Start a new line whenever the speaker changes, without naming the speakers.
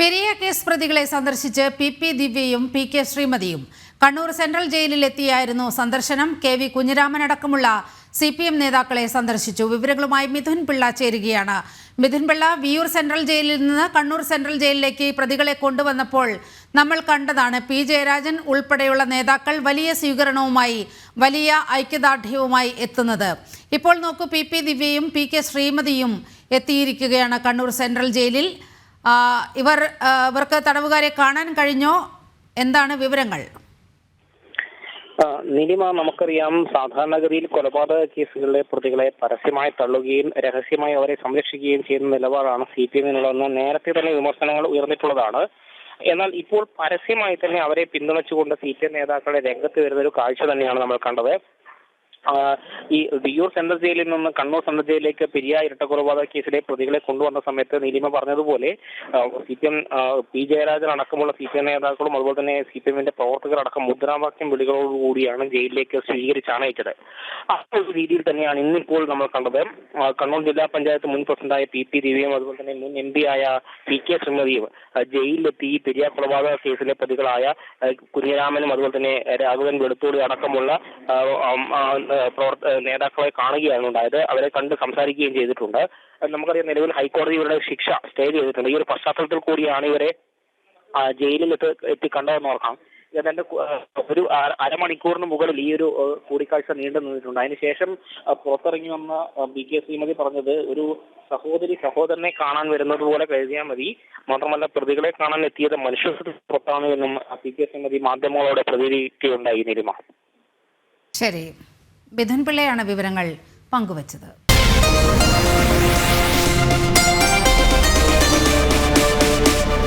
Periya case പ്രതികളെ സന്ദർശിച്ച് P ദിവ്യയും K ശ്രീമതിയും Kannur central ജയിലിലെത്തിയായിരുന്നു സന്ദർശനം. കെ കുഞ്ഞിരാമൻ അടക്കമുള്ള CPM നേതാക്കളെ സന്ദർശിച്ചു. വിവരങ്ങളുമായി മിഥുൻ പിള്ള ചേരുകയാണ്. മിഥുൻ പിള്ള, വിയൂർ സെൻട്രൽ ജയിലിൽ നിന്ന് കണ്ണൂർ സെൻട്രൽ ജയിലിലേക്ക് പ്രതികളെ കൊണ്ടുവന്നപ്പോൾ നമ്മൾ കണ്ടതാണ് പി ജയരാജൻ ഉൾപ്പെടെയുള്ള നേതാക്കൾ വലിയ സ്വീകരണവുമായി വലിയ ഐക്യദാർഢ്യവുമായി എത്തുന്നത്. ഇപ്പോൾ നോക്കൂ, പി ദിവ്യയും കെ ശ്രീമതിയും എത്തിയിരിക്കുകയാണ് കണ്ണൂർ സെൻട്രൽ ജയിലിൽ. ഇവർക്ക് തടവുകാരെ കാണാൻ കഴിഞ്ഞോ? എന്താണ് വിവരങ്ങൾ?
നീലിമ, നമുക്കറിയാം, സാധാരണഗതിയിൽ കൊലപാതക കേസുകളിലെ പ്രതികളെ പരസ്യമായി തള്ളുകയും രഹസ്യമായി അവരെ സംരക്ഷിക്കുകയും ചെയ്യുന്ന നിലപാടാണ് CPM-നുള്ളതെന്ന് നേരത്തെ തന്നെ വിമർശനങ്ങൾ ഉയർന്നിട്ടുള്ളതാണ്. എന്നാൽ ഇപ്പോൾ പരസ്യമായി തന്നെ അവരെ പിന്തുണച്ചുകൊണ്ട് CPM നേതാക്കളെ രംഗത്ത് വരുന്ന ഒരു കാഴ്ച തന്നെയാണ് നമ്മൾ കണ്ടത്. ഈ വിയൂർ സെൻട്രൽ ജയിലിൽ നിന്ന് കണ്ണൂർ സെൻട്രൽ ജയിലിലേക്ക് പെരിയ ഇരട്ടക്കൊലപാതക കേസിലെ പ്രതികളെ കൊണ്ടുവന്ന സമയത്ത് നീലിമ പറഞ്ഞതുപോലെ CPM പി ജയരാജൻ അടക്കമുള്ള CPM നേതാക്കളും അതുപോലെ തന്നെ CPM-ന്റെ പ്രവർത്തകരടക്കം മുദ്രാവാക്യം വിളികളോടുകൂടിയാണ് ജയിലിലേക്ക് സ്വീകരിച്ചാണ് അയച്ചത്. ആ ഒരു രീതിയിൽ തന്നെയാണ് ഇന്നിപ്പോൾ നമ്മൾ കണ്ടത്. കണ്ണൂർ ജില്ലാ പഞ്ചായത്ത് മുൻ പ്രസിഡന്റായ പി ദിവ്യയും അതുപോലെ തന്നെ മുൻ MP ആയ കെ ശ്രീമതിയും ജയിലിലെത്തി പെരിയ കൊലപാതക കേസിലെ പ്രതികളായ കുഞ്ഞിരാമനും അതുപോലെ തന്നെ രാഘവൻ വെളുത്തോളി അടക്കമുള്ള നേതാക്കളെ കാണുകയാണ് ഉണ്ടായത്. അവരെ കണ്ട് സംസാരിക്കുകയും ചെയ്തിട്ടുണ്ട്. നമുക്കറിയാം, നിലവിൽ ഹൈക്കോടതി ഇവരുടെ ശിക്ഷ സ്റ്റേ ചെയ്തിട്ടുണ്ട്. ഈ ഒരു പശ്ചാത്തലത്തിൽ കൂടിയാണ് ഇവരെ ജയിലിൽ എത്തി കണ്ടതെന്ന് ഓർക്കാം. ഏതാണ്ട് ഒരു അരമണിക്കൂറിന് മുകളിൽ ഈ ഒരു കൂടിക്കാഴ്ച നീണ്ടു നിന്നിട്ടുണ്ട്. അതിനുശേഷം പുറത്തിറങ്ങി വന്ന കെ ശ്രീമതി പറഞ്ഞത്, ഒരു സഹോദരനെ കാണാൻ വരുന്നത് പോലെ കരുതിയാൽ മതി, മാത്രമല്ല പ്രതികളെ കാണാൻ എത്തിയത് മനുഷ്യത്വത്തിന് പുറത്താണ് എന്നും കെ ശ്രീമതി മാധ്യമങ്ങളോട് പ്രതികരിക്കുകയുണ്ടായി. നീലിമ,
ശരി. മിഥുൻ പിള്ളയാണ് വിവരങ്ങൾ പങ്കുവച്ചത്.